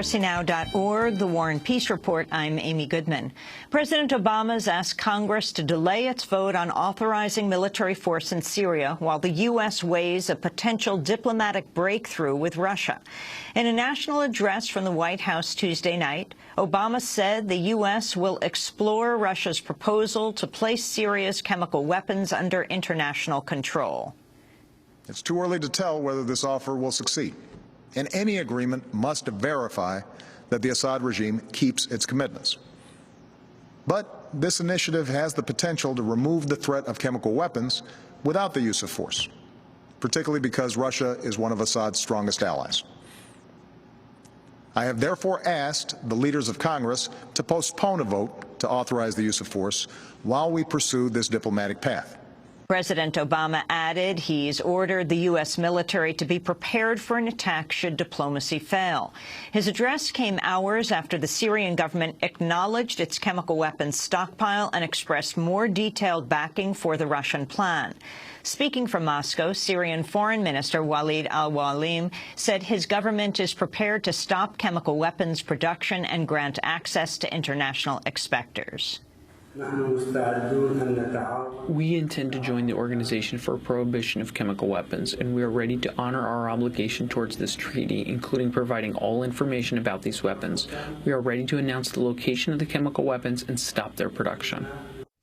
Now.org, The War and Peace Report. I'm Amy Goodman. President Obama's asked Congress to delay its vote on authorizing military force in Syria while the U.S. weighs a potential diplomatic breakthrough with Russia. In a national address from the White House Tuesday night, Obama said the U.S. will explore Russia's proposal to place Syria's chemical weapons under international control. It's too early to tell whether this offer will succeed, and any agreement must verify that the Assad regime keeps its commitments. But this initiative has the potential to remove the threat of chemical weapons without the use of force, particularly because Russia is one of Assad's strongest allies. I have therefore asked the leaders of Congress to postpone a vote to authorize the use of force while we pursue this diplomatic path. President Obama added he's ordered the U.S. military to be prepared for an attack should diplomacy fail. His address came hours after the Syrian government acknowledged its chemical weapons stockpile and expressed more detailed backing for the Russian plan. Speaking from Moscow, Syrian Foreign Minister Walid al-Mualim said his government is prepared to stop chemical weapons production and grant access to international inspectors. We intend to join the Organization for Prohibition of Chemical Weapons, and we are ready to honor our obligation towards this treaty, including providing all information about these weapons. We are ready to announce the location of the chemical weapons and stop their production.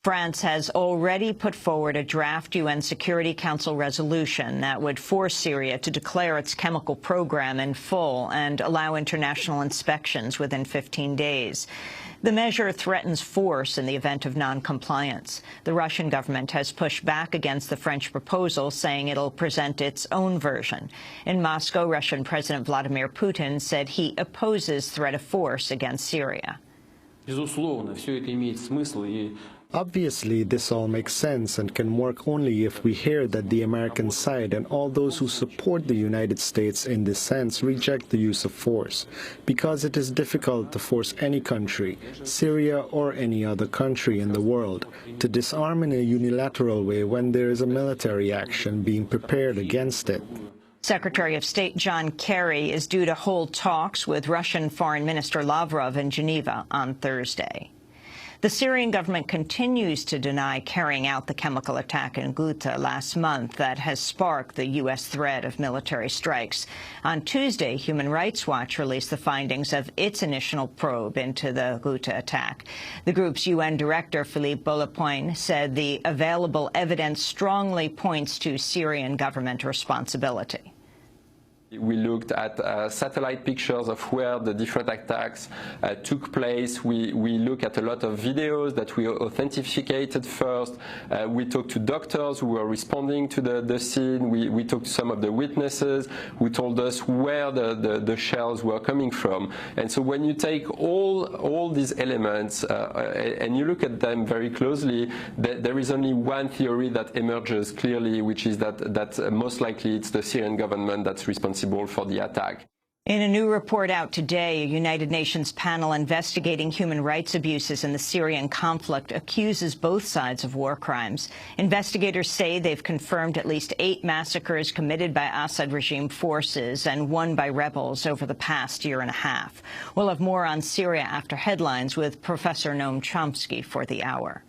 France has already put forward a draft UN Security Council resolution that would force Syria to declare its chemical program in full and allow international inspections within 15 days. The measure threatens force in the event of non-compliance. The Russian government has pushed back against the French proposal, saying it'll present its own version. In Moscow, Russian President Vladimir Putin said he opposes threat of force against Syria. Obviously, this all makes sense and can work only if we hear that the American side and all those who support the United States in this sense reject the use of force, because it is difficult to force any country, Syria or any other country in the world, to disarm in a unilateral way when there is a military action being prepared against it. Secretary of State John Kerry is due to hold talks with Russian Foreign Minister Lavrov in Geneva on Thursday. The Syrian government continues to deny carrying out the chemical attack in Ghouta last month that has sparked the U.S. threat of military strikes. On Tuesday, Human Rights Watch released the findings of its initial probe into the Ghouta attack. The group's UN director, Philippe Boulepoint, said the available evidence strongly points to Syrian government responsibility. We looked at satellite pictures of where the different attacks took place. We look at a lot of videos that we authenticated first. We talked to doctors who were responding to the scene. We talked to some of the witnesses who told us where the shells were coming from. And so when you take all these elements and you look at them very closely, there is only one theory that emerges clearly, which is that most likely it's the Syrian government that's responsible for the attack. In a new report out today, a United Nations panel investigating human rights abuses in the Syrian conflict accuses both sides of war crimes. Investigators say they've confirmed at least 8 massacres committed by Assad regime forces and 1 by rebels over the past year and a half. We'll have more on Syria after headlines with Professor Noam Chomsky for the hour.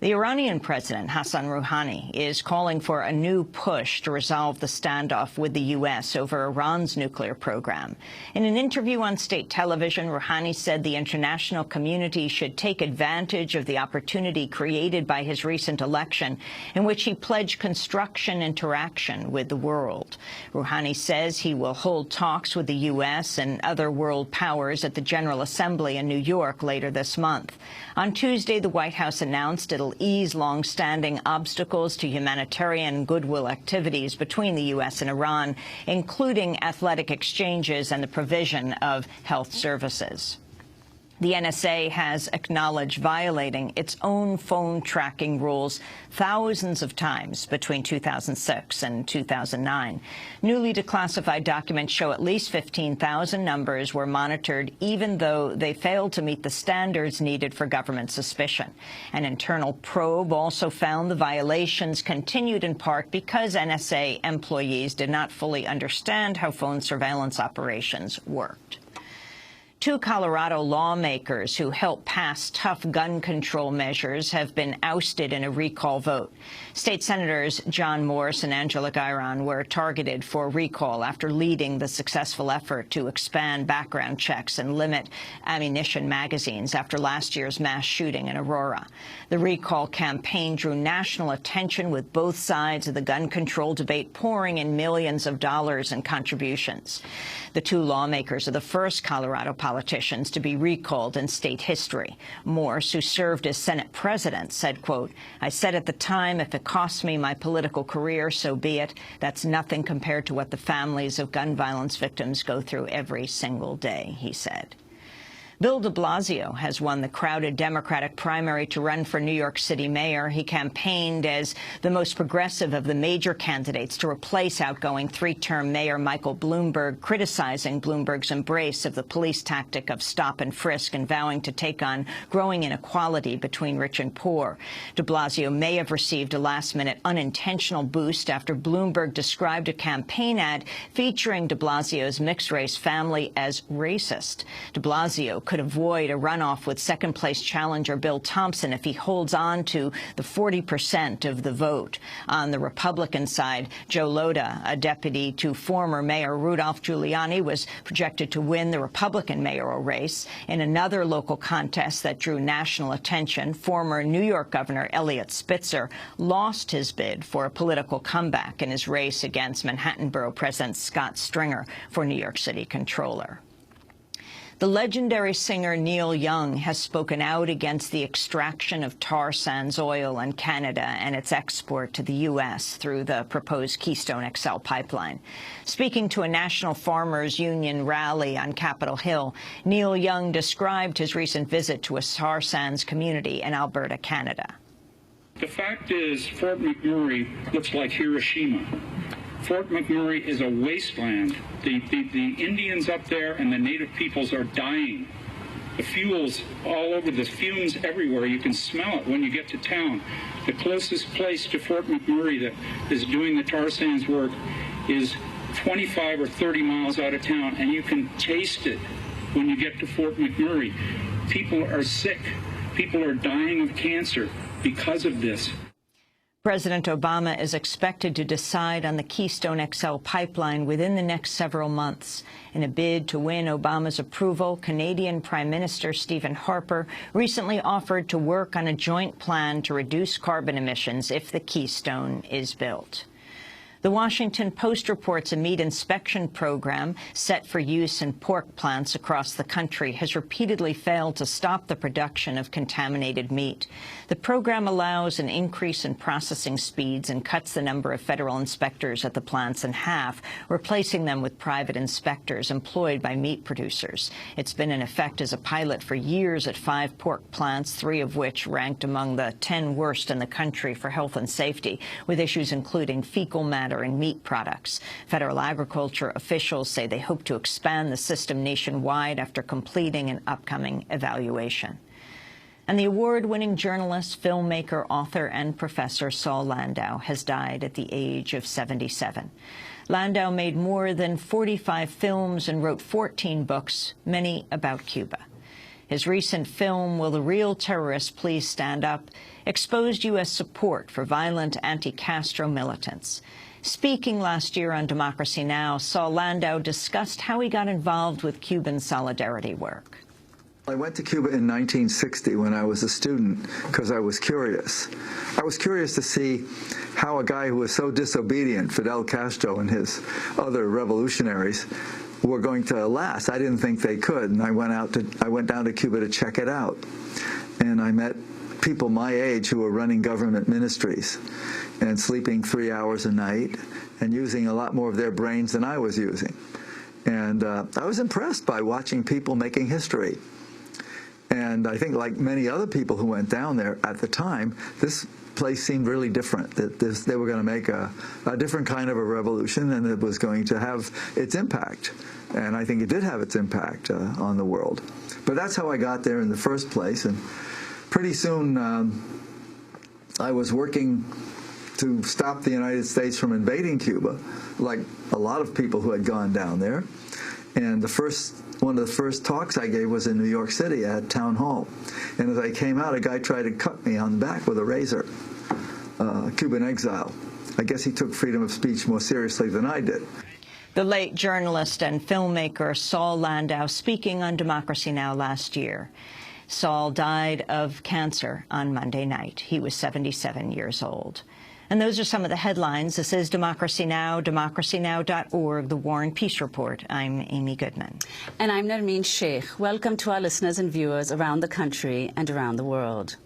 The Iranian president, Hassan Rouhani, is calling for a new push to resolve the standoff with the U.S. over Iran's nuclear program. In an interview on state television, Rouhani said the international community should take advantage of the opportunity created by his recent election, in which he pledged construction interaction with the world. Rouhani says he will hold talks with the U.S. and other world powers at the General Assembly in New York later this month. On Tuesday, the White House announced it'll ease long-standing obstacles to humanitarian goodwill activities between the U.S. and Iran, including athletic exchanges and the provision of health services. The NSA has acknowledged violating its own phone tracking rules thousands of times between 2006 and 2009. Newly declassified documents show at least 15,000 numbers were monitored, even though they failed to meet the standards needed for government suspicion. An internal probe also found the violations continued in part because NSA employees did not fully understand how phone surveillance operations worked. Two Colorado lawmakers who helped pass tough gun control measures have been ousted in a recall vote. State Senators John Morse and Angela Guiron were targeted for recall after leading the successful effort to expand background checks and limit ammunition magazines after last year's mass shooting in Aurora. The recall campaign drew national attention, with both sides of the gun control debate pouring in millions of dollars in contributions. The two lawmakers are the first Colorado politicians to be recalled in state history. Morse, who served as Senate president, said, quote, "I said at the time, if it costs me my political career, so be it. That's nothing compared to what the families of gun violence victims go through every single day," he said. Bill de Blasio has won the crowded Democratic primary to run for New York City mayor. He campaigned as the most progressive of the major candidates to replace outgoing three-term Mayor Michael Bloomberg, criticizing Bloomberg's embrace of the police tactic of stop and frisk and vowing to take on growing inequality between rich and poor. De Blasio may have received a last-minute unintentional boost after Bloomberg described a campaign ad featuring de Blasio's mixed-race family as racist. De Blasio could avoid a runoff with second-place challenger Bill Thompson if he holds on to the 40% of the vote. On the Republican side, Joe Lhota, a deputy to former Mayor Rudolph Giuliani, was projected to win the Republican mayoral race. In another local contest that drew national attention, former New York Governor Eliot Spitzer lost his bid for a political comeback in his race against Manhattan Borough President Scott Stringer for New York City Comptroller. The legendary singer Neil Young has spoken out against the extraction of tar sands oil in Canada and its export to the U.S. through the proposed Keystone XL pipeline. Speaking to a National Farmers Union rally on Capitol Hill, Neil Young described his recent visit to a tar sands community in Alberta, Canada. The fact is, Fort McMurray looks like Hiroshima. Fort McMurray is a wasteland. The Indians up there and the native peoples are dying. The fuels all over, the fumes everywhere. You can smell it when you get to town. The closest place to Fort McMurray that is doing the tar sands work is 25 or 30 miles out of town, and you can taste it when you get to Fort McMurray. People are sick. People are dying of cancer because of this. President Obama is expected to decide on the Keystone XL pipeline within the next several months. In a bid to win Obama's approval, Canadian Prime Minister Stephen Harper recently offered to work on a joint plan to reduce carbon emissions if the Keystone is built. The Washington Post reports a meat inspection program set for use in pork plants across the country has repeatedly failed to stop the production of contaminated meat. The program allows an increase in processing speeds and cuts the number of federal inspectors at the plants in half, replacing them with private inspectors employed by meat producers. It's been in effect as a pilot for years at 5 pork plants, 3 of which ranked among the 10 worst in the country for health and safety, with issues including fecal matter in meat products. Federal agriculture officials say they hope to expand the system nationwide after completing an upcoming evaluation. And the award-winning journalist, filmmaker, author, and professor Saul Landau has died at the age of 77. Landau made more than 45 films and wrote 14 books, many about Cuba. His recent film, Will the Real Terrorists Please Stand Up?, exposed U.S. support for violent anti-Castro militants. Speaking last year on Democracy Now!, Saul Landau discussed how he got involved with Cuban solidarity work. I went to Cuba in 1960 when I was a student because I was curious. I was curious to see how a guy who was so disobedient, Fidel Castro and his other revolutionaries, were going to last. I didn't think they could, and I went down to Cuba to check it out. And I met people my age who were running government ministries and sleeping 3 hours a night and using a lot more of their brains than I was using. And I was impressed by watching people making history. And I think, like many other people who went down there at the time, this place seemed really different, that they were going to make a different kind of a revolution, and it was going to have its impact. And I think it did have its impact on the world. But that's how I got there in the first place. And pretty soon I was working to stop the United States from invading Cuba, like a lot of people who had gone down there. And one of the first talks I gave was in New York City at Town Hall. And as I came out, a guy tried to cut me on the back with a razor, Cuban exile. I guess he took freedom of speech more seriously than I did. The late journalist and filmmaker Saul Landau speaking on Democracy Now! Last year. Saul died of cancer on Monday night. He was 77 years old. And those are some of the headlines. This is Democracy Now!, democracynow.org, The War and Peace Report. I'm Amy Goodman. And I'm Nermeen Sheikh. Welcome to our listeners and viewers around the country and around the world.